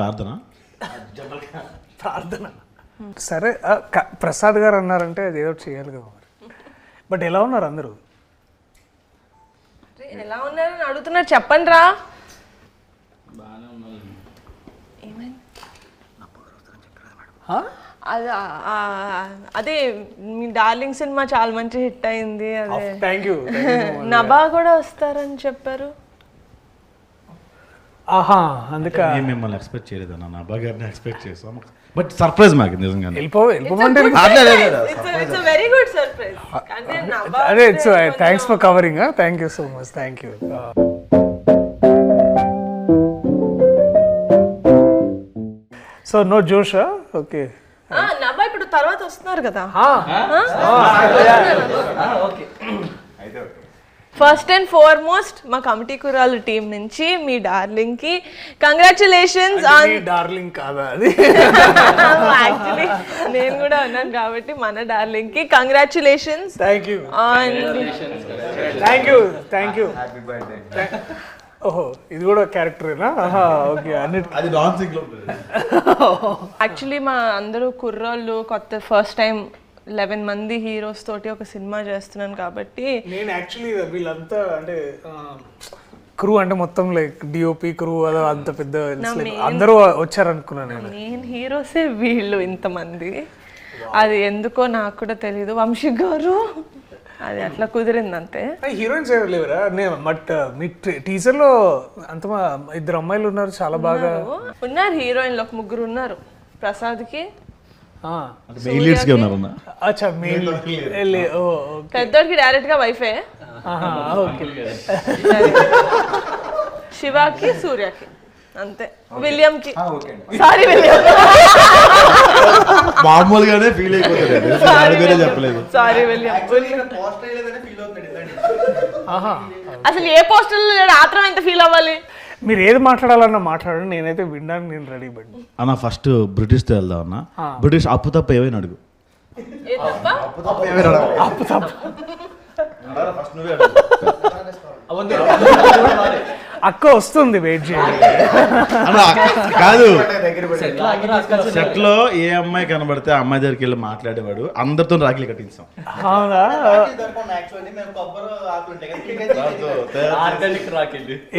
ప్రార్థన. ప్రార్థన సరే. ప్రసాద్ గారు అన్నారంటే అది ఏదో చేయాలి కదా మరి. బట్ ఎలా ఉన్నారు అందరూ? ఎలా ఉన్నారని అడుగుతున్నారు, చెప్పండి రా. అదే మీ డార్లింగ్ సినిమా చాలా మంచి హిట్ అయింది. అదే థ్యాంక్ యూ. నభా కూడా వస్తారని చెప్పారు. ఆహా, అందుకే మిమ్మల్ని ఎక్స్పెక్ట్ చేయలేదు అన్న, నా గారిని ఎక్స్పెక్ట్ చేసాం. బట్ సర్ప్రైజ్ మాకు నిజంగా. వెళ్ళిపోమంటే వెరీ గుడ్ సర్ప్రైజ్. అదే it's thanks for covering. Thank you so much. Thank you. So no జోషా? ఓకే. నభా ఇప్పుడు తర్వాత వస్తున్నారు కదా. ఫస్ట్ అండ్ ఫార్మోస్ట్ మా కమిటీ కురాలు టీం నుంచి మీ డార్లింగ్ కి కంగ్రాచులేషన్స్. డార్లింగ్ కాదా అది? యాక్చువల్లీ నేను కూడా అన్నాను కాబట్టి మన డార్లింగ్ కి congratulations. Thank you. Thank you. Thank you. ఓహో, ఇది కూడా క్యారెక్టరేనా? ఓకే. అది డాన్సింగ్ లో యాక్చువల్లీ మా అందరూ కుర్రోళ్ళు కొత్త ఫస్ట్ టైం 11 మంది హీరోస్ తోటి ఒక సినిమా చేస్తున్నాను కాబట్టి నేను యాక్చువల్లీ వీళ్ళంతా అంటే క్రూ అంటే మొత్తం లైక్ డిఓపి క్రూ అదో అంత పెద్ద అందరూ వచ్చారనుకున్నాను నేను. మెయిన్ హీరోసే వీళ్ళు ఇంతమంది. అది ఎందుకో నాకు కూడా తెలీదు. వంశీ గారు అది అట్లా కుదిరింది అంతే. హీరోయిన్స్ ఎవరు లేవరా? నేను బట్ మీ టీజర్ లో అంత ఇద్దరు అమ్మాయిలు ఉన్నారు, చాలా బాగా ఉన్నారు. హీరోయిన్లు ఒక ముగ్గురు ఉన్నారు. ప్రసాద్ కి పెద్దోడికి డైరెక్ట్ గా వైఫే. శివాకి సూర్యకి అంతే. విలియం కి సారీ విలియం మామూలుగానే ఫీల్ అయిపోతాడు. చెప్పలేదు సారీ విలియం. అసలు ఏ పోస్టర్ ఆత్రం ఎంత ఫీల్ అవ్వాలి? మీరు ఏది మాట్లాడాలన్నా మాట్లాడండి, నేనైతే వినడానికి నేను రెడీ పడి. అన్న ఫస్ట్ బ్రిటిష్ తో వెళ్దాం అన్న. బ్రిటిష్ అప్పు తప్ప ఏమైనా అడుగు. అప్పు తప్ప అక్క వస్తుంది, వెయిట్ చేయండి. కాదు, సెట్ లో ఏ అమ్మాయి కనబడితే ఆ అమ్మాయి దగ్గరికి వెళ్ళి మాట్లాడేవాడు. అందరితో రాఖీలు కట్టించాం. అవునా?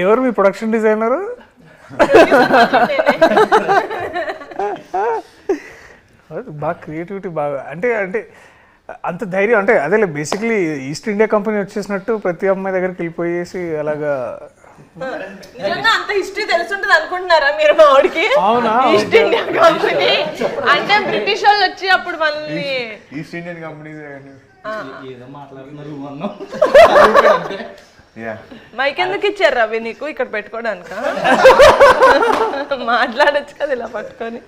ఎవరు మీ ప్రొడక్షన్ డిజైనర్? బాగా క్రియేటివిటీ బాగా అంటే అంటే అంత ధైర్యం అంటే అదే బేసిక్లీ ఈస్ట్ ఇండియా కంపెనీ వచ్చేసినట్టు ప్రతి అమ్మాయి దగ్గరికి వెళ్ళిపోయేసి అలాగా. అంత హిస్టరీ తెలుసుంటది అనుకుంటున్నారా మీరు? మా వాడికి ఈస్ట్ ఇండియా కంపెనీ అంటే బ్రిటిష్ వాళ్ళు వచ్చి అప్పుడు మనల్ని ఈస్ట్ ఇండియన్ కంపెనీ మైక్ ఎందుకు ఇచ్చారు రవి నీకు ఇక్కడ పెట్టుకోవడానిక? మాట్లాడచ్చు కదా ఇలా పట్టుకొని.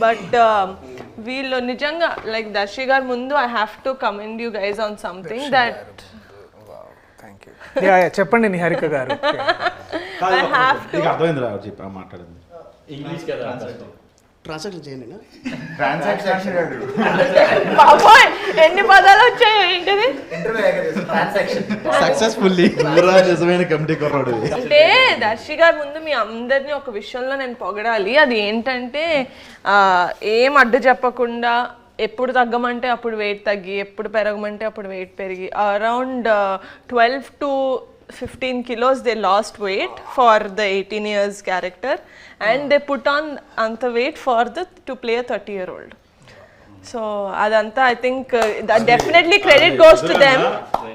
బట్ వీళ్ళు నిజంగా లైక్ దర్శి గారు ముందు I have to commend you guys on something that. చెప్పండి నిహారిక గారు. అర్థమైంది రా మాట్లాడింది. ఇంగ్లీష్ కదా. ట్రాన్సాక్షన్ చేయండి. బాబోయ్ ఎన్ని పదాలు వచ్చాయి ఏంటిది? సక్సెస్ఫుల్లీ నిజమైన కమిటీ కొన్నాడు. అంటే దర్శి గారి ముందు మీ అందరినీ ఒక విషయంలో నేను పొగడాలి. అది ఏంటంటే ఏం అడ్డు చెప్పకుండా ఎప్పుడు తగ్గమంటే అప్పుడు వెయిట్ తగ్గి, ఎప్పుడు పెరగమంటే అప్పుడు వెయిట్ పెరిగి around 12 to 15 kilos they lost weight for the 18 years character and they put on anta weight for to play a 30-year-old. So adanta I think that definitely credit goes to them.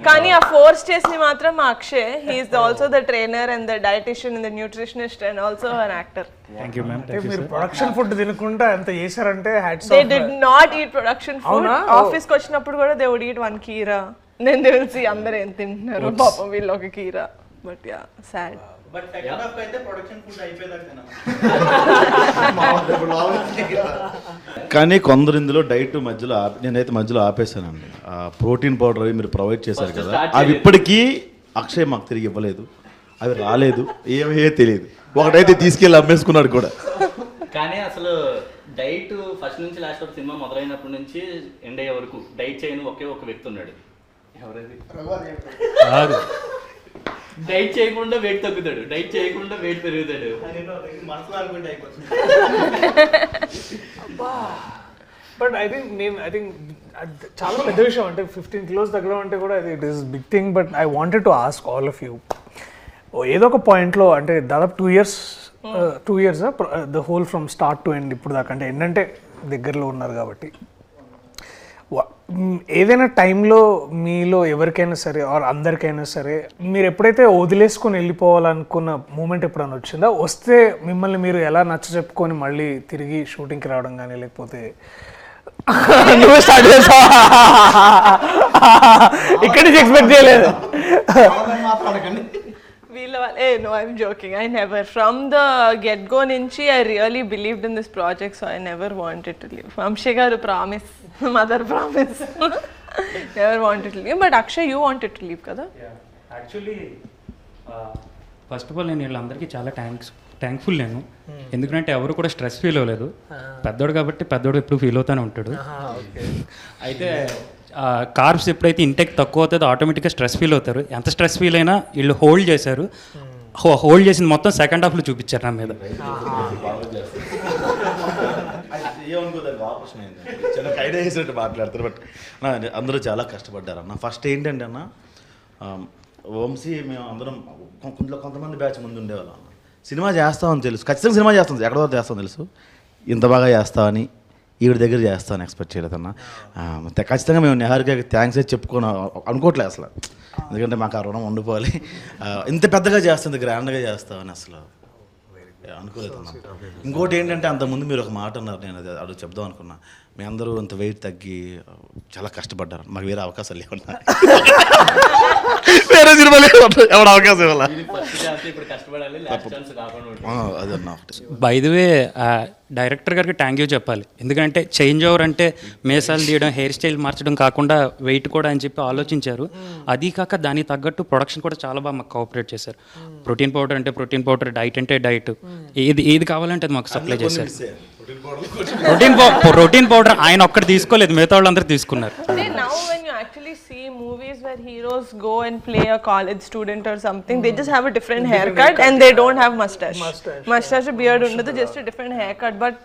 Kani a force chesni matram Akshay, he is also the trainer and the dietitian and the nutritionist and also an actor. Thank you ma'am. మీరు production food తినకుండా ఎంత చేశారంటే hats off. They did not eat production food. Office కి వచ్చినప్పుడు కూడా they would eat one keera. నేను తెలిసి అందరూ ఏం తింటున్నారు పాపం వీళ్ళు ఒక కీరా. But yeah sad. But second half అయితే ప్రొడక్షన్ ఫుడ్ అయిపోయేదాకా కానీ కొందరు ఇందులో డైట్ మధ్యలో నేనైతే మధ్యలో ఆపేశానండి. ప్రోటీన్ పౌడర్ అవి మీరు ప్రొవైడ్ చేశారు కదా, అవి ఇప్పటికీ అక్షయ్ మాకు తిరిగి ఇవ్వలేదు. అవి రాలేదు, ఏమయ్యో తెలియదు. ఒకటైతే తీసుకెళ్ళి అమ్మేసుకున్నాడు కూడా. కానీ అసలు డైట్ ఫస్ట్ నుంచి లాస్ట్ వరకు సినిమా మొదలైనప్పటి నుంచి ఎండ్ అయ్యే వరకు డైట్ చేయని ఒకే ఒక వ్యక్తి ఉన్నాడు. ఎవరైతే డైట్ చేయకుండా వెయిట్ తగ్గుతాడు, డైట్ చేయకుండా వెయిట్ పెరుగుతాడు. బట్ ఐ థింక్ చాలా పెద్ద విషయం అంటే 15 kilos తగ్గడం అంటే కూడా అది it is big thing. But I wanted to ask all of you, ఏదో ఒక పాయింట్లో అంటే దాదాపు 2 years the whole from start to end ఇప్పుడు దాకా, అంటే ఏంటంటే దగ్గరలో ఉన్నారు కాబట్టి, ఏదైనా టైంలో మీలో ఎవరికైనా సరే ఆర్ అందరికైనా సరే మీరు ఎప్పుడైతే వదిలేసుకొని వెళ్ళిపోవాలనుకున్న మూమెంట్ ఎప్పుడైనా వచ్చిందా? వస్తే మిమ్మల్ని మీరు ఎలా నచ్చ చెప్పుకొని మళ్ళీ తిరిగి షూటింగ్కి రావడం కానీ, లేకపోతే నువ్వు స్టార్ట్ చేసావా? ఇక్కడి నుంచి ఎక్స్పెక్ట్ చేయలేదు. No, I'm joking. I never. From the get-go nunchi, I really believed in this project, so I never wanted to leave. Vamshi garu promise, mother promise. Never wanted to leave. But Akshay, you wanted to leave, kada? Yeah. Actually, first of all నేను వీళ్ళందరికీ చాలా thankful నేను, ఎందుకంటే ఎవరు కూడా stress feel అవ్వలేదు. పెద్దోడు కాబట్టి పెద్దోడు ఎప్పుడు ఫీల్ అవుతూనే ఉంటాడు. అయితే కార్బ్స్ ఎప్పుడైతే ఇంటెక్ తక్కువ అవుతుందో ఆటోమేటిక్గా స్ట్రెస్ ఫీల్ అవుతారు. ఎంత స్ట్రెస్ ఫీల్ అయినా వీళ్ళు హోల్డ్ చేశారు. హోల్డ్ చేసింది మొత్తం సెకండ్ హాఫ్లో చూపించారు నా మీద. చిన్న ఐడియా వేసినట్టు మాట్లాడతారు. బట్ అందరూ చాలా కష్టపడ్డారు అన్న. ఫస్ట్ ఏంటంటే అన్న, వంశీ మేము అందరం కొంతమంది బ్యాచ్ ముందు ఉండేవాళ్ళం అన్న. సినిమా చేస్తామని తెలుసు, ఖచ్చితంగా సినిమా చేస్తాం, ఎక్కడ వరకు చేస్తామని తెలుసు. ఇంత బాగా చేస్తామని ఈవిడ దగ్గర చేస్తామని ఎక్స్పెక్ట్ చేయలేదన్న. ఖచ్చితంగా మేము నిహారికకి థ్యాంక్స్ అయితే అనుకోవట్లేదు అసలు, ఎందుకంటే మాకు ఆ రుణం ఉండిపోవాలి. ఇంత పెద్దగా చేస్తుంది, గ్రాండ్గా చేస్తామని అసలు అనుకోలేదు అన్న. ఇంకోటి ఏంటంటే అంతకుముందు మీరు ఒక మాట అన్నారు, నేను అది చెప్దాం అనుకున్నా. మీ అందరూ అంత వెయిట్ తగ్గి చాలా కష్టపడ్డారు, మాకు వేరే అవకాశాలు లేకుండా, వేరే సినిమాలు ఎవరు అవకాశం ఇవ్వాలి. అదన్నా బై ది వే డైరెక్టర్ గారికి థ్యాంక్ యూ చెప్పాలి, ఎందుకంటే చేంజ్ ఓవర్ అంటే మేసాలు తీయడం, హెయిర్ స్టైల్ మార్చడం కాకుండా వెయిట్ కూడా అని చెప్పి ఆలోచించారు. అది కాక దానికి తగ్గట్టు ప్రొడక్షన్ కూడా చాలా బాగా మాకు కోఆపరేట్ చేశారు. ప్రోటీన్ పౌడర్ అంటే ప్రోటీన్ పౌడర్, డైట్ అంటే డైట్, ఏది కావాలంటే అది మాకు సప్లై చేశారు. ప్రోటీన్ పౌడర్ ఆయన ఒక్కటి తీసుకోలేదు, మిగతా వాళ్ళందరూ తీసుకున్నారు. Now when you actually see movies where heroes go and play a college student or something, they just have a different haircut and they don't have mustache beard undadu, just a different haircut. But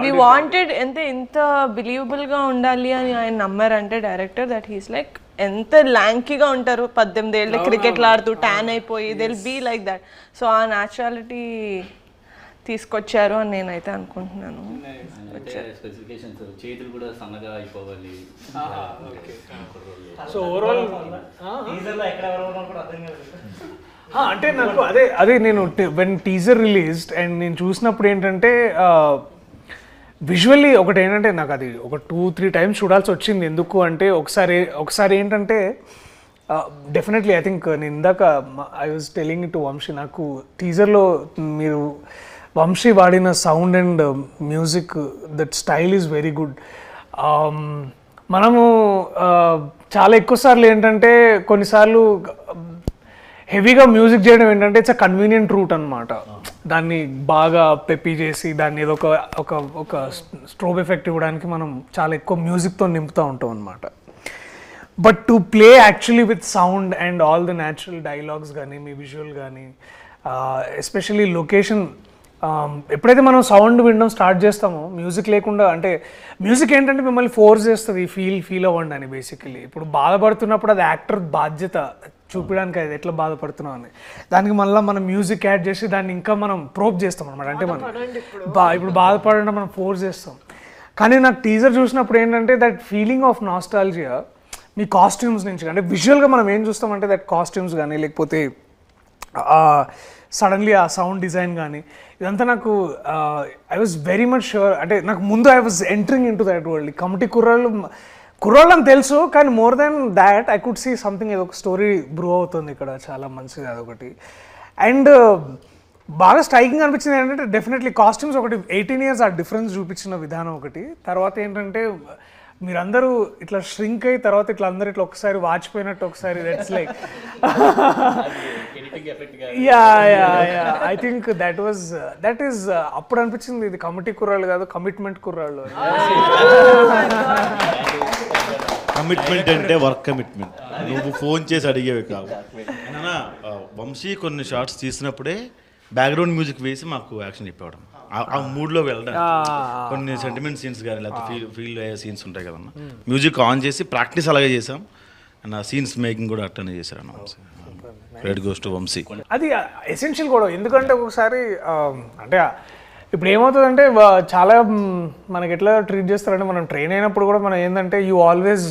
we wanted inta believable ga undali ani ఆయన నమ్మారంటే director, that he's like ఎంత ల్యాంకీగా ఉంటారు, 18 ఏళ్ళ క్రికెట్లు ఆడుతూ tan అయిపోయి, they will be like that. So ఆ న్యాచురాలిటీ తీసుకొచ్చారు అని నేనైతే అనుకుంటున్నాను. స్పెసిఫికేషన్స్, చేతులు కూడా సన్నగా అయిపోవాలి. సో ఓవరాల్ అంటే నాకు అదే నేను వెన్ టీజర్ రిలీజ్డ్ అండ్ నేను చూసినప్పుడు ఏంటంటే విజువల్లీ ఒకటి ఏంటంటే నాకు అది ఒక 2-3 times చూడాల్సి వచ్చింది. ఎందుకు అంటే ఒకసారి ఏంటంటే డెఫినెట్లీ ఐ థింక్ నేను ఇందాక I was telling to Vamshi, నాకు టీజర్లో మీరు వంశీ వాడిన sound and music, that style is very good. మనము చాలా ఎక్కువసార్లు ఏంటంటే కొన్నిసార్లు హెవీగా మ్యూజిక్ చేయడం ఏంటంటే ఇట్స్ అ కన్వీనియంట్ రూట్ అనమాట. దాన్ని బాగా పెప్పి చేసి దాన్ని ఏదో ఒక స్ట్రోబ్ ఎఫెక్ట్ ఇవ్వడానికి మనం చాలా ఎక్కువ మ్యూజిక్తో నింపుతూ ఉంటాం అనమాట. But to play actually with sound and all the natural dialogues కానీ, మీ విజువల్ కానీ, ఎస్పెషల్లీ లొకేషన్, ఎప్పుడైతే మనం సౌండ్ వినడం స్టార్ట్ చేస్తామో మ్యూజిక్ లేకుండా, అంటే మ్యూజిక్ ఏంటంటే మిమ్మల్ని ఫోర్స్ చేస్తుంది ఫీల్ అవ్వండి అని. బేసికలీ ఇప్పుడు బాధపడుతున్నప్పుడు అది యాక్టర్ బాధ్యత చూపించడానికి, అది ఎట్లా బాధపడుతున్నాం అని. దానికి మళ్ళీ మనం మ్యూజిక్ యాడ్ చేసి దాన్ని ఇంకా మనం ప్రోప్ చేస్తాం అనమాట. అంటే మనం ఇప్పుడు బాధపడడం మనం ఫోర్స్ చేస్తాం. కానీ నాకు టీజర్ చూసినప్పుడు ఏంటంటే that feeling of nostalgia me costumes నుంచి, అంటే విజువల్గా మనం ఏం చూస్తామంటే దట్ కాస్ట్యూమ్స్ కానీ, లేకపోతే సడన్లీ ఆ సౌండ్ డిజైన్ కానీ, ఇదంతా నాకు I was very much sure. అంటే నాకు ముందు I was entering into that world. Committee కుర్రాళ్ళు అని తెలుసు, కానీ more than that I could see something, ఏదో ఒక స్టోరీ బ్రూ అవుతుంది ఇక్కడ, చాలా మంచిది అదొకటి. అండ్ బాగా స్ట్రైకింగ్ అనిపించింది ఏంటంటే డెఫినెట్లీ కాస్ట్యూమ్స్ ఒకటి, 18 years ఆ డిఫరెన్స్ చూపించిన విధానం ఒకటి. తర్వాత ఏంటంటే మీరందరూ ఇట్లా ష్రింక్ అయ్యి తర్వాత ఇట్లా అందరూ ఇట్లా ఒకసారి వాచిపోయినట్టు ఒకసారి, that's like I think that is అప్పుడు అనిపించింది ఇది కమిటీ కుర్రాళ్ళు కాదు, కమిట్మెంట్ కుర్రాళ్ళు. కమిట్మెంట్ అంటే వర్క్ కమిట్మెంట్. నువ్వు ఫోన్ చేసి అడిగేవి కావు. అయినా వంశీ కొన్ని షార్ట్స్ తీసినప్పుడే బ్యాక్గ్రౌండ్ మ్యూజిక్ వేసి మాకు యాక్షన్ చెప్పేవాడు. ఆ మూడ్లో వెళ్ళడం కొన్ని సెంటిమెంట్ సీన్స్ కానీ లేకపోతే ఫీల్ అయ్యే సీన్స్ ఉంటాయి కదన్నా, మ్యూజిక్ ఆన్ చేసి ప్రాక్టీస్ అలాగే చేసాం. అండ్ ఆ సీన్స్ మేకింగ్ కూడా అట్టనే చేశారు అన్న Vamshi. Credit goes to Vamshi. అది ఎసెన్షియల్ కూడా, ఎందుకంటే ఒకసారి అంటే ఇప్పుడు ఏమవుతుందంటే చాలా మనకి ఎట్లా ట్రీట్ చేస్తారంటే మనం ట్రైన్ అయినప్పుడు కూడా మనం ఏంటంటే you always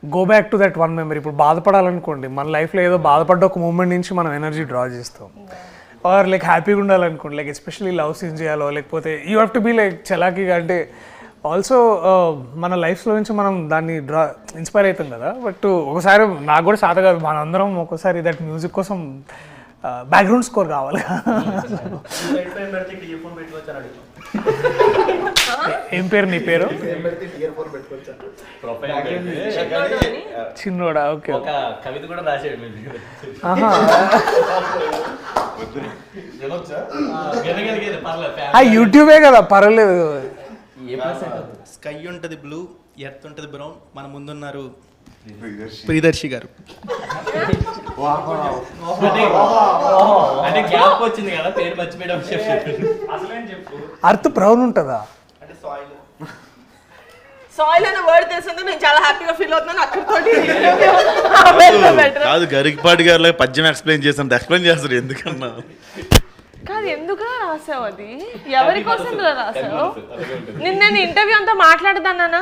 go back to that one memory. ఇప్పుడు బాధపడాలనుకోండి, మన లైఫ్లో ఏదో బాధపడ్డ ఒక మూమెంట్ నుంచి మనం ఎనర్జీ డ్రా చేస్తాం. ఆర్ లైక్ హ్యాపీగా ఉండాలనుకోండి, లైక్ ఎస్పెషల్లీ లవ్ సీన్స్ చేయాలో లేకపోతే you have to be like చలాకీగా. అంటే ఆల్సో మన లైఫ్లో నుంచి మనం దాన్ని ఇన్స్పైర్ అవుతాం కదా. బట్ ఒకసారి నాకు కూడా సాధ కాదు, మనందరం ఒక్కోసారి దట్ మ్యూజిక్ కోసం బ్యాక్గ్రౌండ్ స్కోర్ కావాలి. ఏం పేరు నీ పేరు? చిన్నోడా? ఓకే. ఒక కవిత కూడా రాసాడు మీరు. యూట్యూబే కదా, పర్వాలేదు. స్కై ఉంటుంది బ్లూ, ఎర్త్ ఉంటుంది బ్రౌన్, మన ముందున్నారు ప్రియదర్శి గారు. అంటే గ్యాప్ వచ్చింది కదా, పేరు మర్చిపోయడం. అర్త్ బ్రౌన్ ఉంటుందా? అంటే సాయిల్ సాయిల్ అనే వర్డ్ తెలిసిందో నేను చాలా హ్యాపీగా ఫీల్ అవుతున్నాను. అక్కడితోటి కాదు, గరికపాటి గారు పద్యం ఎక్స్ప్లెయిన్ చేస్తాను, ఎక్స్ప్లెయిన్ చేస్తారు ఎందుకన్నా. కాదు, ఎందుకు రాసావు అది? ఎవరి కోసం రాసావు? నేను ఇంటర్వ్యూ అంతా మాట్లాడదానా?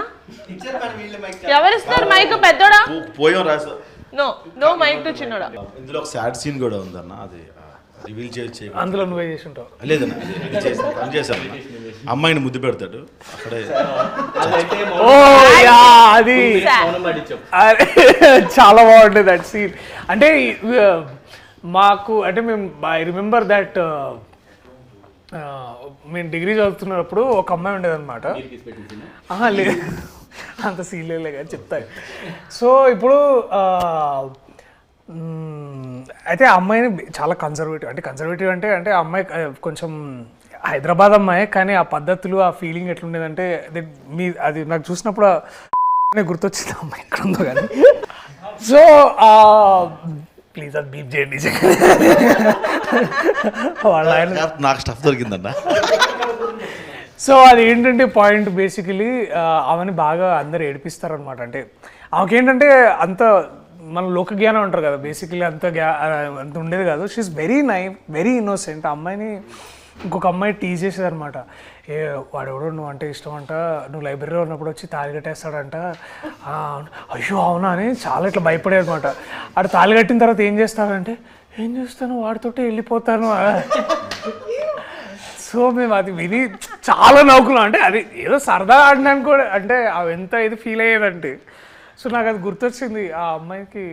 ఎవరిస్తారు మైక్? పెద్దోడా? పోయాం రాసా. నో మైక్ టు చిన్నోడా. ఇందులో ఒక సాడ్ సీన్ కూడా ఉందన్న, అది రివీల్ చేసి. అందులో నువ్వే చేసి ఉంటావు. లేదన్నా, అది చేశాను. అమ్మాయిని ముద్దు పెడతాడు అక్కడే. ఓ యా, అది చాలా బాగుంటుంది దట్ సీన్. అంటే మాకు అంటే మేము ఐ రిమెంబర్ దట్ మేము డిగ్రీ చదువుతున్నప్పుడు ఒక అమ్మాయి ఉండేదన్నమాట. లేదు, అంత సీన్ లేదు కానీ చెప్తాను. సో ఇప్పుడు అయితే ఆ అమ్మాయిని చాలా కన్సర్వేటివ్ అంటే ఆ అమ్మాయి కొంచెం హైదరాబాద్ అమ్మాయి, కానీ ఆ పద్ధతులు ఆ ఫీలింగ్ ఎట్లుండేదంటే అది నాకు చూసినప్పుడు గుర్తొచ్చింది అమ్మాయి ఎక్కడ ఉందో కానీ. సో ప్లీజ్ అది బీప్ చేయండి. నాకు స్టఫ్ దొరికిందన్న. సో అది ఏంటంటే పాయింట్ బేసికలీ ఆమెని బాగా అందరు ఏడిపిస్తారనమాట. అంటే ఆమెకేంటంటే అంత మన లోక జ్ఞానం అంటారు కదా, బేసికలీ అంత ఉండేది కాదు. She's very very innocent. ఆ అమ్మాయిని ఇంకొక అమ్మాయి టీజ్ చేసేది అనమాట. వాడెవడో నువ్వు అంటే ఇష్టం అంట, నువ్వు లైబ్రరీలో ఉన్నప్పుడు వచ్చి తాళి కట్టేస్తాడంట. అయ్యో అవునా అని చాలా ఇట్లా భయపడేది అనమాట. ఆడు తాళి కట్టిన తర్వాత ఏం చేస్తాడంటే, ఏం చేస్తాను వాడితోటే వెళ్ళిపోతాను. సో మేము అది విని చాలా నవ్వుకున్నాం. అంటే అది ఏదో సరదా ఆడినాను కూడా, అంటే అవి ఎంత ఇది ఫీల్ అయ్యేదంటే. సో నాకు అది గుర్తొచ్చింది. ఆ అమ్మాయికి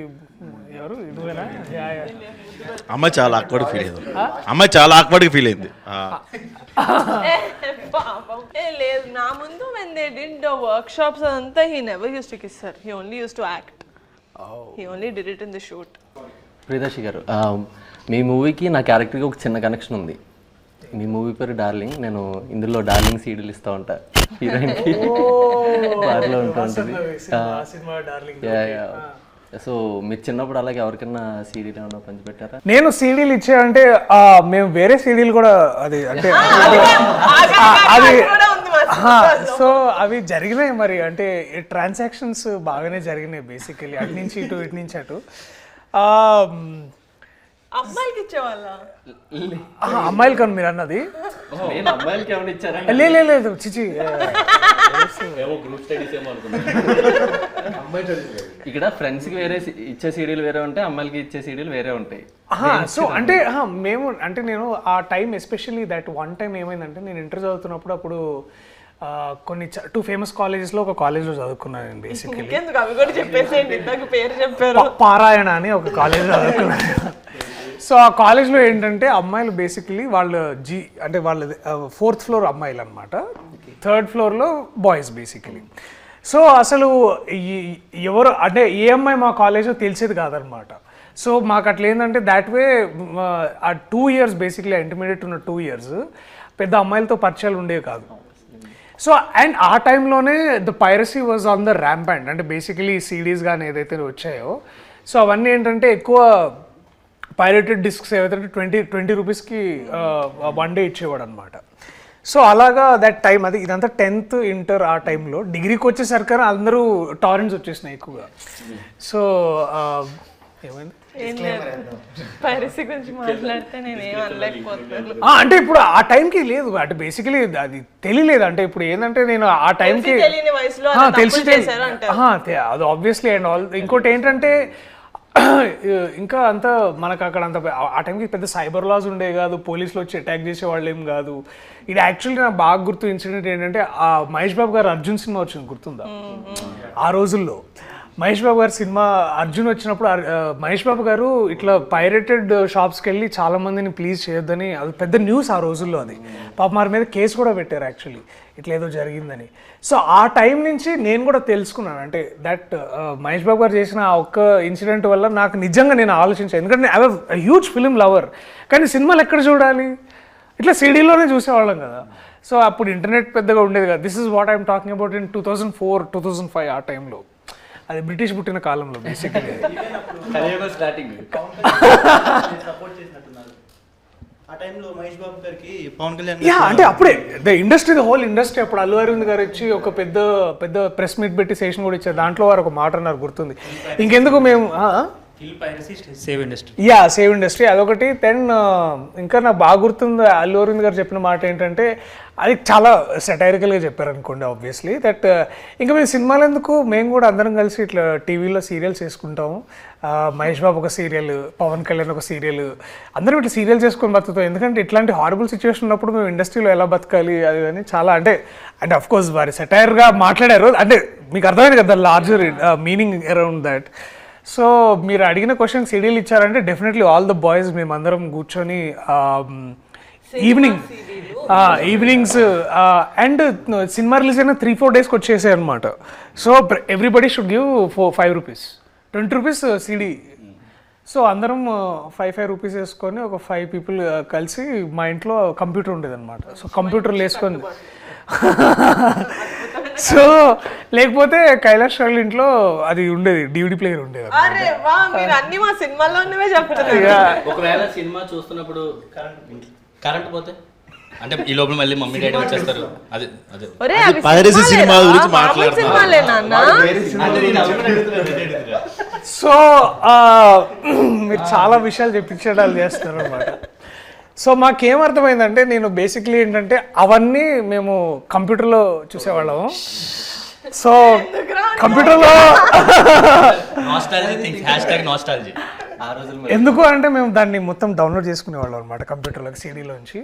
ఎవరు ఇదివేనా? అమ్మాయి చాలా ఆక్వర్డ్ ఫీల్ అయింది. లేదు, నా ముందు when they did the workshops అంతా he never used to kiss her. He only used to act. He only did it in the shoot. Priyadarshi గారు, మీ మూవీకి నా క్యారెక్టర్కి ఒక చిన్న కనెక్షన్ ఉంది. మీ మూవీ పేరు డార్లింగ్. నేను ఇందులో డార్లింగ్ సీడీలు ఇస్తూ ఉంటా హీరోయిన్కి, బార్లో ఉంటూ ఉంటుంది. సో మీరు చిన్నప్పుడు అలాగే ఎవరికైనా సీడీలు ఏమైనా పంచిపెట్టారా? నేను సీడీలు ఇచ్చానంటే మేము వేరే సీడీలు కూడా అది అంటే అది సో అవి జరిగినాయి మరి. అంటే ట్రాన్సాక్షన్స్ బాగానే జరిగినాయి బేసికలీ, అటు నుంచి ఇటు ఇటు నుంచి అటు. అమ్మాయికి ఇచ్చేవాళ్ళ? అమ్మాయిలు కానీ మీరు అన్నది అమ్మాయిలకి ఏమైనా ఇచ్చారా? లేదు చిచి. ఇక్కడ ఫ్రెండ్స్కి వేరే ఇచ్చే సీడీలు వేరే ఉంటాయి, అమ్మాయిలకి ఇచ్చే సీడీలు వేరే ఉంటాయి. సో అంటే మేము అంటే నేను ఆ time especially that one time ఏమైందంటే, నేను ఇంటర్ చదువుతున్నప్పుడు అప్పుడు కొన్ని 2 ఫేమస్ కాలేజెస్లో ఒక కాలేజ్లో చదువుకున్నాను నేను బేసికలీ. అవి కూడా చెప్పేసేయండి, ఇంతకు పేరు చెప్పారు. పారాయణ అని ఒక కాలేజ్లో చదువుకున్నాను. సో ఆ కాలేజ్లో ఏంటంటే అమ్మాయిలు బేసికలీ వాళ్ళు అంటే వాళ్ళ 4th ఫ్లోర్ అమ్మాయిలు అనమాట, 3rd ఫ్లోర్లో బాయ్స్ బేసికలీ. సో అసలు ఎవరు అంటే ఏ అమ్మాయి మా కాలేజ్లో తెలిసేది కాదనమాట. సో మాకు అట్లా ఏంటంటే దాట్ వే ఆ 2 years బేసిక్లీ ఇంటర్మీడియట్ ఉన్న 2 years పెద్ద అమ్మాయిలతో పరిచయాలు ఉండేవి కాదు. సో అండ్ ఆ టైంలోనే the piracy was on the ramp అంటే బేసికలీ సిడీస్ కానీ ఏదైతే వచ్చాయో సో అవన్నీ ఏంటంటే ఎక్కువ పైరేటెడ్ డిస్క్స్ ఏవైతే 20 రూపీస్కి 1 డే ఇచ్చేవాడు అనమాట. సో అలాగా దట్ టైం అది ఇదంతా 10th ఇంటర్ ఆ టైంలో. డిగ్రీకి వచ్చేసరికి అందరూ టారెంట్స్ వచ్చేసినాయి ఎక్కువగా. సో ఏమైంది పైరసీ గురించి మాట్లాడితే నేను ఏం అనలేకపోతున్నాను. అంటే ఇప్పుడు ఆ టైంకి లేదు అంటే బేసికలీ అది తెలియలేదు. అంటే ఇప్పుడు ఏంటంటే నేను ఆ టైంకి తెలియని వయసులో తెలిసి అది ఆబ్వియస్లీ అండ్ ఆల్. ఇంకోటి ఏంటంటే ఇంకా అంత మనకు అక్కడ అంత ఆ టైంకి పెద్ద సైబర్ లాస్ ఉండే కాదు, పోలీసులు వచ్చి అటాక్ చేసేవాళ్ళు ఏం కాదు. ఇది యాక్చువల్లీ నాకు బాగా గుర్తు ఇన్సిడెంట్ ఏంటంటే ఆ మహేష్ బాబు గారు అర్జున్ సినిమా వచ్చింది గుర్తుందా? ఆ రోజుల్లో మహేష్ బాబు గారి సినిమా అర్జున్ వచ్చినప్పుడు మహేష్ బాబు గారు ఇట్లా పైరేటెడ్ షాప్స్కి వెళ్ళి చాలా మందిని ప్లీజ్ చేయొద్దని అది పెద్ద న్యూస్ ఆ రోజుల్లో. అది పాప వారి మీద కేసు కూడా పెట్టారు యాక్చువల్లీ ఇట్లా ఏదో జరిగిందని. సో ఆ టైం నుంచి నేను కూడా తెలుసుకున్నాను అంటే దట్ మహేష్ బాబు గారు చేసిన ఆ ఒక్క ఇన్సిడెంట్ వల్ల నాకు నిజంగా నేను ఆలోచించాను. ఎందుకంటే I was huge film lover, కానీ సినిమాలు ఎక్కడ చూడాలి, ఇట్లా సిడీలోనే చూసేవాళ్ళం కదా. సో అప్పుడు ఇంటర్నెట్ పెద్దగా ఉండేది కదా. This is what I'm talking about in 2004, 2005 ఆ టైంలో. అది బ్రిటిష్ పుట్టిన కాలంలో బేసిక్లీ స్టార్టింగ్ సపోర్ట్ చేసినట్టున్నారు ఆ టైంలో మహేష్ బాబు గారికి పవన్ కళ్యాణ్. అంటే అప్పుడే the industry the whole industry అప్పుడు అల్లు అరవింద్ గారు వచ్చి ఒక పెద్ద పెద్ద ప్రెస్ మీట్ పెట్టి సెషన్ కూడా ఇచ్చారు. దాంట్లో వారు ఒక మాట అన్నారు గుర్తుంది. ఇంకెందుకు మేము సేవ్ ఇండస్ట్రీ సేవ్ ఇండస్ట్రీ అదొకటి. దెన్ ఇంకా నాకు బాగా గుర్తుంది అల్లు అరవింద్ గారు చెప్పిన మాట ఏంటంటే అది చాలా సెటైరికల్గా చెప్పారు అనుకోండి ఆబ్వియస్లీ. దట్ ఇంకా మేము సినిమాలు ఎందుకు, మేము కూడా అందరం కలిసి ఇట్లా టీవీలో సీరియల్స్ వేసుకుంటాము. మహేష్ బాబు ఒక సీరియల్, పవన్ కళ్యాణ్ ఒక సీరియల్, అందరం ఇట్లా సీరియల్ చేసుకొని బతుకుతాం. ఎందుకంటే ఇట్లాంటి హారబుల్ సిచ్యువేషన్ ఉన్నప్పుడు మేము ఇండస్ట్రీలో ఎలా బతకాలి అది అని చాలా అంటే అఫ్ కోర్స్ వారి సెటైర్గా మాట్లాడారు. అంటే మీకు అర్థమైంది కదా larger meaning around that. So మీరు అడిగిన క్వశ్చన్ సీడీలు ఇచ్చారంటే డెఫినెట్లీ ఆల్ ద బాయ్స్ మేమందరం కూర్చొని ఈవినింగ్స్ అండ్ సినిమా రిలీజ్ అయిన 3-4 డేస్కి వచ్చేసాయి అనమాట. So everybody should give 5 rupees, 20 rupees CD. So అందరం 5 రూపీస్ వేసుకొని ఒక 5 పీపుల్ కలిసి మా ఇంట్లో కంప్యూటర్ ఉండేది అనమాట. సో కంప్యూటర్లు వేసుకొని సో లేకపోతే కైలాష్ వాళ్ళ ఇంట్లో అది ఉండేది, DVD ప్లేయర్ ఉండేది. అరే వా, మీరు అన్ని మా సినిమాలోనే చెప్తున్నారు. ఒకవేళ సినిమా చూస్తున్నప్పుడు కరెంట్ పోతే అంటే ఈ లోపల మళ్ళీ మమ్మీ డాడీ వచ్చేస్తారు. అదే అదే ఒరే అవి పైరసీ సినిమా గురించి సినిమాలేనా? మాట్లాడుతున్నా. సినిమాలేనా అన్న? సో మీరు చాలా విషయాలు చెప్పించడాలు చేస్తారు అనమాట. సో మాకేమర్థమైందంటే నేను బేసిక్లీ ఏంటంటే అవన్నీ మేము కంప్యూటర్లో చూసేవాళ్ళము. సో కంప్యూటర్లో నాస్టాలజీ థింగ్స్ #నాస్టాలజీ ఆ రోజుల్లో ఎందుకు అంటే మేము దాన్ని మొత్తం డౌన్లోడ్ చేసుకునేవాళ్ళం అనమాట కంప్యూటర్లోకి సీడీలోంచి.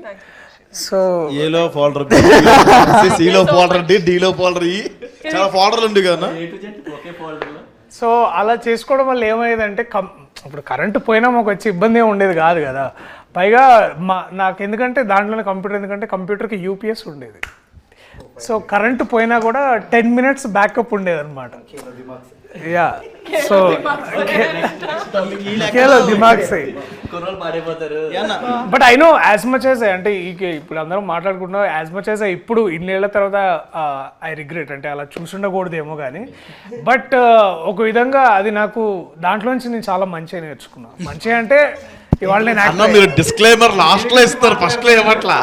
సో ఏలో ఫోల్డర్ సిలో ఫోల్డర్ డీలో ఫోల్డర్ చాలా ఫోల్డర్లు ఉండే కదా. ఒకే ఫోల్డర్లో సో అలా చేసుకోవడం వల్ల ఏమయ్యేదంటే ఇప్పుడు కరెంటు పోయినా మాకు వచ్చే ఇబ్బంది ఏమి ఉండేది కాదు కదా. పైగా నాకు ఎందుకంటే దాంట్లోనే కంప్యూటర్, ఎందుకంటే కంప్యూటర్కి UPS ఉండేది. సో కరెంటు పోయినా కూడా 10 minutes బ్యాకప్ ఉండేది అనమాట. యా సో దిమాగ్ సై కుర్రోళ్ళు పాడైపోతారు. But I know as much as అంటే ఇప్పుడు అందరం మాట్లాడుకుంటున్నాం, యాజ్ మచ్ యాజ్ ఇప్పుడు ఇన్నేళ్ల తర్వాత ఐ రిగ్రెట్ అంటే అలా చూసుండకూడదేమో కానీ. బట్ ఒక విధంగా అది నాకు దాంట్లోంచి నేను చాలా మంచిగా నేర్చుకున్నాను. మంచిగా అంటే ఇవాళ నేను మీరు డిస్క్లైమర్ లాస్ట్ లో ఇస్తారు, ఫస్ట్ లో ఏమట్లా.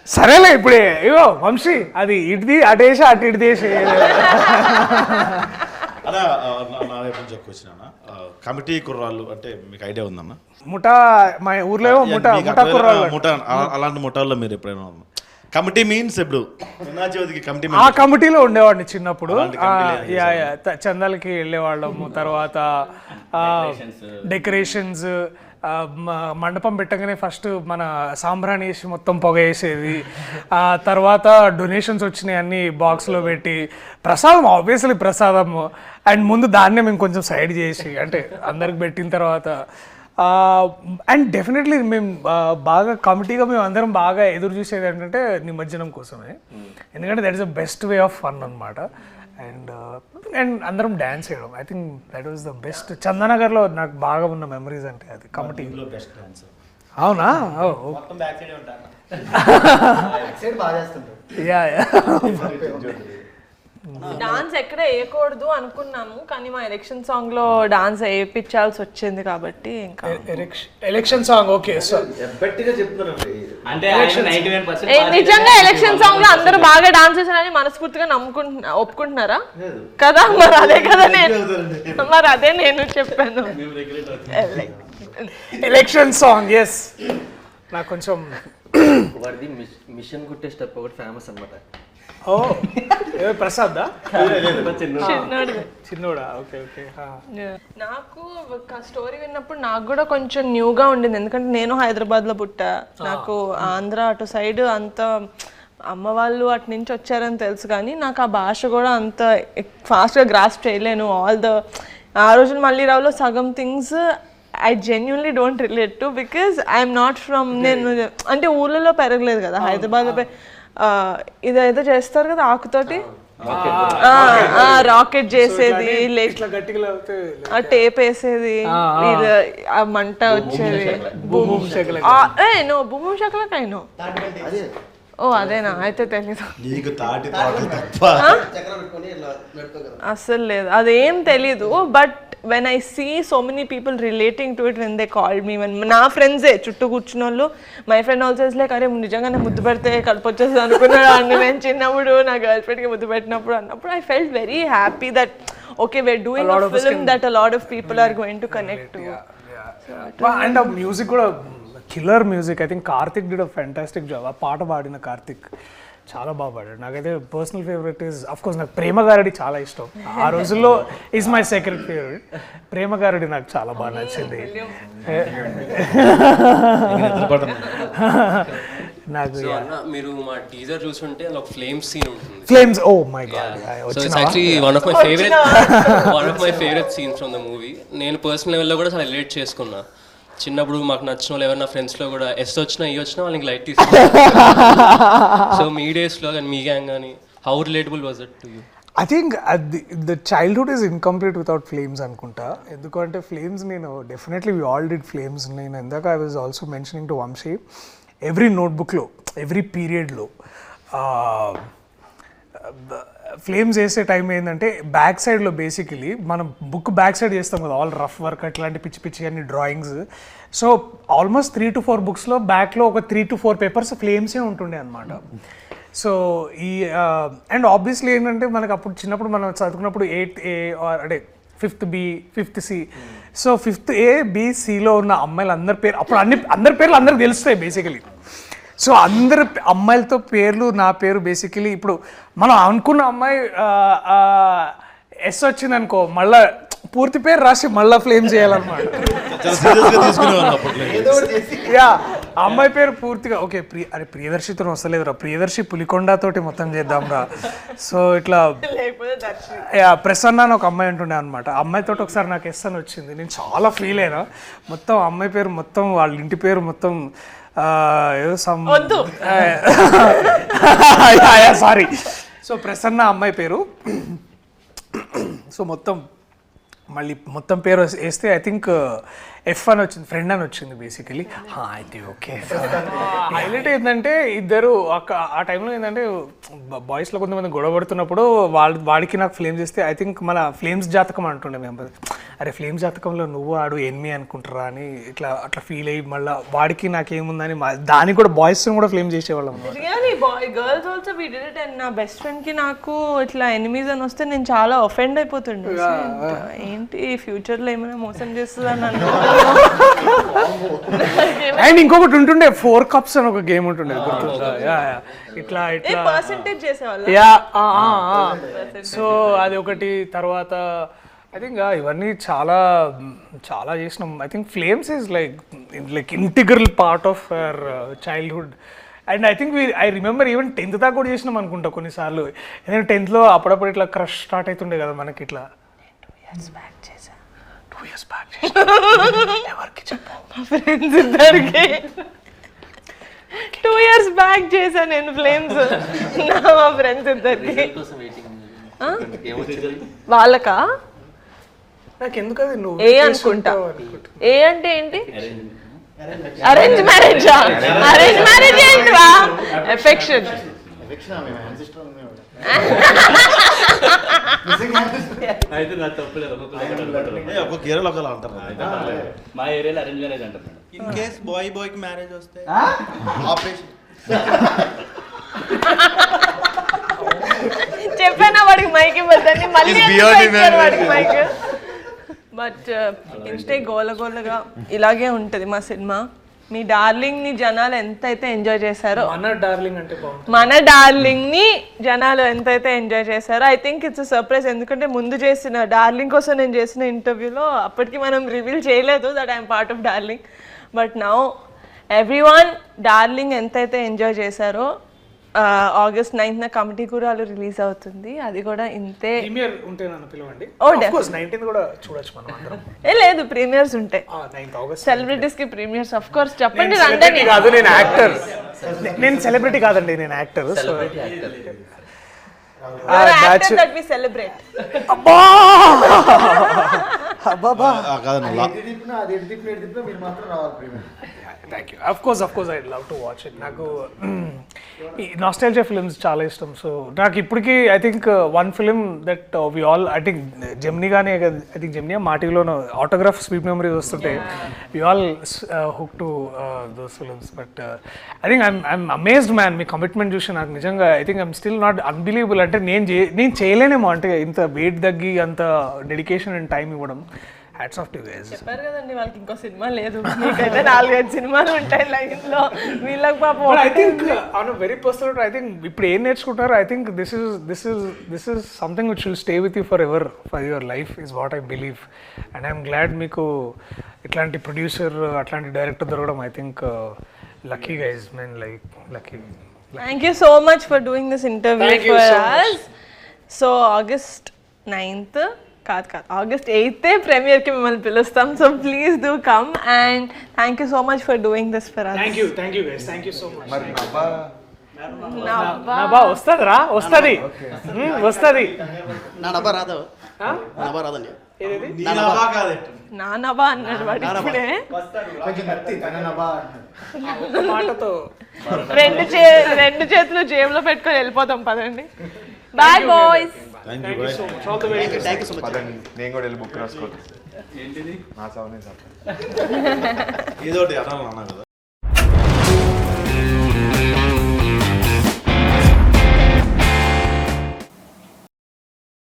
సరేలే ఇప్పుడే ఇగో వంశీ అది ఇటుది అటేసి అటు ఇటు దేశ అలా నా వైపు నుంచి వచ్చిన కమిటీ కుర్రాళ్ళు అంటే మీకు ఐడియా ఉందన్న? ముఠా మా ఊర్లో ముఠా ముఠా కుర్రాళ్ళు. ముఠా అలాంటి ముఠాల్లో మీరు ఎప్పుడైనా కమిటీ మీన్స్ ఇప్పుడు వినాయక కమిటీ ఆ కమిటీలో ఉండేవాడిని చిన్నప్పుడు. చందాలకి వెళ్ళేవాళ్ళము. తర్వాత డెకరేషన్స్, మండపం పెట్టగానే ఫస్ట్ మన సాంబ్రాణి వేసి మొత్తం పొగ వేసేది. తర్వాత డొనేషన్స్ వచ్చినాయి అన్ని బాక్స్లో పెట్టి, ప్రసాదం ఆబ్వియస్లీ ప్రసాదము. అండ్ ముందు దాన్నే మేము కొంచెం సైడ్ చేసి అంటే అందరికి పెట్టిన తర్వాత అండ్ డెఫినెట్లీ మేము బాగా కమిటీగా మేము అందరం బాగా ఎదురు చూసేది ఏంటంటే నిమజ్జనం కోసమే. ఎందుకంటే that is the best way of fun అనమాట. అండ్ అందరం డ్యాన్స్ చేయడం, I think that was the best. చందనగర్లో నాకు బాగా ఉన్న మెమరీస్ అంటే అది కమిటీలో బెస్ట్ డాన్స్. అవునా? మొత్తం బ్యాక్ సైడ్ ఉంటాను. సైడ్ బాగా చేస్తుంటారు. యా డాన్స్ ఎక్కడ వేయకూడదు అనుకున్నాము, కానీ మా ఎలక్షన్ సాంగ్ లో డాన్స్ వేయించాల్సి వచ్చింది కాబట్టి ఇంకా ఎలక్షన్ సాంగ్. ఓకే, సో అంటే 99% నిజంగా ఎలక్షన్ సాంగ్ లో అందరూ బాగా డాన్స్ చేశారని మనస్ఫూర్తిగా ఒప్పుకుంటున్నారా కదా? మరి అదే నేను చెప్పాను. Election song, yes. నాకు కొంచెం వాడిది మిషన్ కుట్టే స్టెప్ ఒకటి ఫేమస్ అనమాట. ఓ ప్రసాద్ చిన్నోడు. చిన్నోడా? Okay okay. నాకు స్టోరీ విన్నప్పుడు నాకు కూడా కొంచెం న్యూగా ఉండింది, ఎందుకంటే నేను హైదరాబాద్ లో పుట్టా. నాకు ఆంధ్ర అటు సైడ్ అంత అమ్మ వాళ్ళు అటు నుంచి వచ్చారని తెలుసు, కానీ నాకు ఆ భాష కూడా అంత ఫాస్ట్గా గ్రాస్ప్ చేయలేను. ఆ రోజున మళ్ళీ రావులో సగం things I genuinely don't relate to, because I'm not from, నేను అంటే ఊళ్ళలో పెరగలేదు కదా, హైదరాబాద్లో ఇదేదో చేస్తారు కదా ఆకుతోటి, రాకెట్ చేసేది, ఆ టేప్ వేసేది, ఆ మంట వచ్చేది, భూమి శకలకైనో. ఓ అదేనా? అయితే తెలీదు, అస్సలు లేదు, అదేం తెలీదు. But when I see so many people relating to it when they called me, when నా ఫ్రెండ్సే చుట్టూ కూర్చున్న వాళ్ళు, my friend also is like, అరే నిజంగానే ముద్దు పెడితే కడుపు వచ్చేసి అనుకున్నాడు అండి నేను చిన్నప్పుడు, నా గర్ల్ ఫ్రెండ్కి ముద్దు పెట్టినప్పుడు అన్నప్పుడు I felt very happy that okay we're doing a film that a lot of people are going to connect to. And ఆ మ్యూజిక్ కూడా killer music. I think Karthik did a fantastic job. ఆ పాట పాడిన కార్తిక్ చాలా బాగా పాడాడు. నాకైతే personal favourite is of course నాకు ప్రేమ గారడి చాలా ఇష్టం. ఆ రోజుల్లో is my second favourite. Prema Garadi నాకు చాలా బాగా నచ్చింది. నాకు మీరు మా టీజర్ చూస్తుంటే ఒక ఫ్లేమ్స్ సీన్ ఉంటుంది. Flames, oh my God. So it's actually one of my favourite scenes from the movie. నేను పర్సనల్ లెవెల్లో కూడా చాలా రిలేట్ చేసుకున్నా. చిన్నప్పుడు మాకు నచ్చిన వాళ్ళు ఎవరైనా ఫ్రెండ్స్లో కూడా ఎస్ వచ్చినా ఈ వచ్చినా వాళ్ళకి లైట్ తీసుకున్నారు. సో మీ డేస్లో కానీ మీ గ్యాంగ్ కానీ how relatable was it to you? I think the childhood is incomplete without flames అనుకుంటా. ఎందుకంటే ఫ్లేమ్స్ నేను definitely we all did flames. నేను ఇందాక I was also mentioning to Vamshi, every నోట్బుక్లో ఎవ్రీ పీరియడ్లో ఫ్లేమ్స్ వేసే టైం ఏంటంటే బ్యాక్ సైడ్లో బేసికలీ మనం బుక్ బ్యాక్ సైడ్ చేస్తాం కదా, ఆల్ రఫ్ వర్క్ అట్లాంటి పిచ్చి పిచ్చి అన్ని డ్రాయింగ్స్. సో ఆల్మోస్ట్ 3 to 4 బుక్స్లో బ్యాక్లో ఒక 3 to 4 పేపర్స్ ఫ్లేమ్సే ఉంటుండే అనమాట. సో ఈ అండ్ ఆబ్వియస్లీ ఏంటంటే మనకు అప్పుడు చిన్నప్పుడు మనం చదువుకున్నప్పుడు 8th A అంటే 5th B 5th C. So 5th A B Cలో ఉన్న అమ్మాయిలు అందరి పేరు అప్పుడు అందరి పేర్లు అందరికి తెలుస్తాయి బేసికలీ. సో అందరు అమ్మాయిలతో పేర్లు, నా పేరు బేసికలీ ఇప్పుడు మనం అనుకున్న అమ్మాయి ఎస్ వచ్చింది అనుకో, మళ్ళా పూర్తి పేరు రాసి మళ్ళీ ఫ్లేమ్ చేయాలన్నమాట. యా, అమ్మాయి పేరు పూర్తిగా ఓకే అరే ప్రియదర్శితో వస్తలేదురా, ప్రియదర్శి పులికొండతోటి మొత్తం చేద్దాంరా. సో ఇట్లా యా ప్రసన్న అని ఒక అమ్మాయి ఉంటుండే అనమాట. అమ్మాయితో ఒకసారి నాకు ఎస్ అని వచ్చింది, నేను చాలా ఫీల్ అయినా. మొత్తం అమ్మాయి పేరు మొత్తం వాళ్ళ ఇంటి పేరు మొత్తం ఏదో సారీ. సో ప్రసన్న అమ్మాయి పేరు. సో మళ్ళీ మొత్తం పేరు వేస్తే ఐ థింక్ ఎఫ్ అని వచ్చింది, ఫ్రెండ్ అని వచ్చింది బేసికలీ. అయితే ఓకే. హైలైట్ ఏంటంటే ఇద్దరు ఆ టైంలో ఏంటంటే బాయ్స్లో కొంతమంది గొడవ పడుతున్నప్పుడు వాడికి నాకు ఫ్లేమ్స్ చేస్తే ఐ థింక్ మన ఫ్లేమ్స్ జాతకం అంటుండే మేము. అరే ఫ్లేమ్స్ జాతకంలో నువ్వు ఆడు ఎన్మి అనుకుంటారా అని అట్లా ఫీల్ అయ్యి మళ్ళీ వాడికి నాకేముందని దానికి కూడా బాయ్స్ కూడా ఫ్లేమ్ చేసేవాళ్ళం. Girls also we did it. And నా బెస్ట్ ఫ్రెండ్ కి నాకు ఇట్లా ఎనిమీస్ అని వస్తే నేను చాలా ఒఫెండ్ అయిపోతుండే. ఏంటి ఫ్యూచర్ లో ఏమైనా మోసం చేస్తుందని అనుకుంటున్నా. అండ్ ఇంకొకటి ఉంటుండే 4 cups అని ఒక గేమ్ ఉంటుండే, గుర్తుందా? ఇట్లా పర్సెంటేజ్ చేసేవాళ్ళు. సో అది ఒకటి. తర్వాత ఐ థింక్ ఇవన్నీ చాలా చాలా చేసినాం. I think flames is like integral part of our childhood. And I think I remember even 10th దాకా కూడా చేసినాం అనుకుంటా కొన్నిసార్లు. ఎందుకంటే 10thలో అప్పుడప్పుడు ఇట్లా క్రష్ స్టార్ట్ అవుతుండే కదా మనకి. ఇట్లా 2 years back ఎవరికి చెప్పు, మా ఫ్రెండ్స్ ఇద్దరికి 2 years బ్యాక్ చేశాను నేను ఫ్లేమ్స్. మా ఫ్రెండ్స్ ఇద్దరికి. వాళ్ళకా? నాకు ఎందుకు అది నువ్వు ఏ అనుకుంటా. ఏ అంటే ఏంటి? అరేంజ్ మ్యారేజ్ ఏంటివా? ఎఫెక్షన్. అయితే నా తప్పులేదు ఒక కేరళ ఒకలా అంటారు మా ఏరియాలో అరేంజ్ మ్యారేజ్ అంటారు మేడం. ఇన్ కేస్ బాయ్కి మ్యారేజ్ వస్తే ఆపరేషన్. చెప్పానా వాడికి మైక్ ఇవ్వద్దని, మళ్ళీ వాడికి మైక్. బట్ ఇంతే గోలగోలగా ఇలాగే ఉంటుంది మా సినిమా. మీ డార్లింగ్ ని జనాలు ఎంతైతే ఎంజాయ్ చేశారో, మన డార్లింగ్ అంటే బాగుంటుంది. మన డార్లింగ్ ని జనాలు ఎంతైతే ఎంజాయ్ చేశారో, ఐ థింక్ ఇట్స్ సర్ప్రైజ్. ఎందుకంటే ముందు చేసిన డార్లింగ్ కోసం నేను చేసిన ఇంటర్వ్యూలో అప్పటికి మనం రివీల్ చేయలేదు that I'm part of darling. But now everyone darling ఎంతైతే ఎంజాయ్ చేశారో, August 9th కమిటీ కూరాలు రిలీజ్ అవుతుంది. అది కూడా ఇంతే. ప్రీమియర్ ఉంటే నన్ను పిలవండి. Oh, ఆఫ్ కోర్స్ 19th కూడా చూడొచ్చు మనం అందరం. లేదు, ప్రీమియర్స్ ఉంటాయి. 9th August. సెలబ్రిటీస్ కి ప్రీమియర్స్ ఆఫ్ కోర్స్. చెప్పండి, రండి. సెలబ్రిటీ కాదు, నేను యాక్టర్. నేను సెలబ్రిటీ కాదండి, నేను actor. So that we celebrate. అబ్బా అబ్బా కాదండి అది తిప్పినా మీరు మాత్రం రావాలి premiere. Thank you. Of course I love to watch it. నాకు ఈ నాస్టాల్జియా ఫిల్మ్స్ చాలా ఇష్టం. సో నాకు ఇప్పటికీ I think one film that we all, I think Gemini కానీ, ఐ థింక్ జెమినీ మాటిలోనూ ఆటోగ్రాఫ్ స్వీట్ మెమరీస్ వస్తుంటే we all hook to those films. But I think I'm amazed man. మీ commitment చూసి నాకు నిజంగా I think I'm still not unbelievable. అంటే నేను చేయలేనేమో, అంటే ఇంత వెయిట్ తగ్గి అంత డెడికేషన్ అండ్ టైం ఇవ్వడం. Hats off to you guys. చెప్పారు కదండి వాళ్ళకి ఇంకో సినిమా లేదు, మీకైతే 4-5 సినిమాలు ఉంటాయి లైన్ లో. వీళ్ళకి పాపం I think on a very personal, I think ఇప్పుడు ఏం నేర్చుకుంటారో, I think this is something which will stay with you for ever, for your life is what I believe. And I'm glad మీకు ఇట్లాంటి producer, అట్లాంటి director దొరకడం. I think lucky guys, men like lucky. Thank you so much for doing this interview for us. So August 9th కాదు August 8th ప్రీమియర్కి మిమ్మల్ని పిలుస్తాం. So please do come and thank you so much for doing this for us. Thank you guys, thank you so much. నవ్వా. నభా వస్తుందిరా, వస్తుంది. నా నవ్వ రాదా? నవ్వ రాదండి. నా నవ్వా అన్నాడు వాడు ఇప్పుడే. కొంచెం నత్తి తన నభా అన్నాడు. మాటతో రెండు చేతులు జేబులో పెట్టుకొని వెళ్ళిపోతాం. పదండి. Bye boys. Thank you bye. Thank you so much. నేను కూడా వెళ్ళి బుక్ రాసుకోవాలి. ఏంటిది నా సౌండ్ ఏదో ఒకటి అన్నా కదా.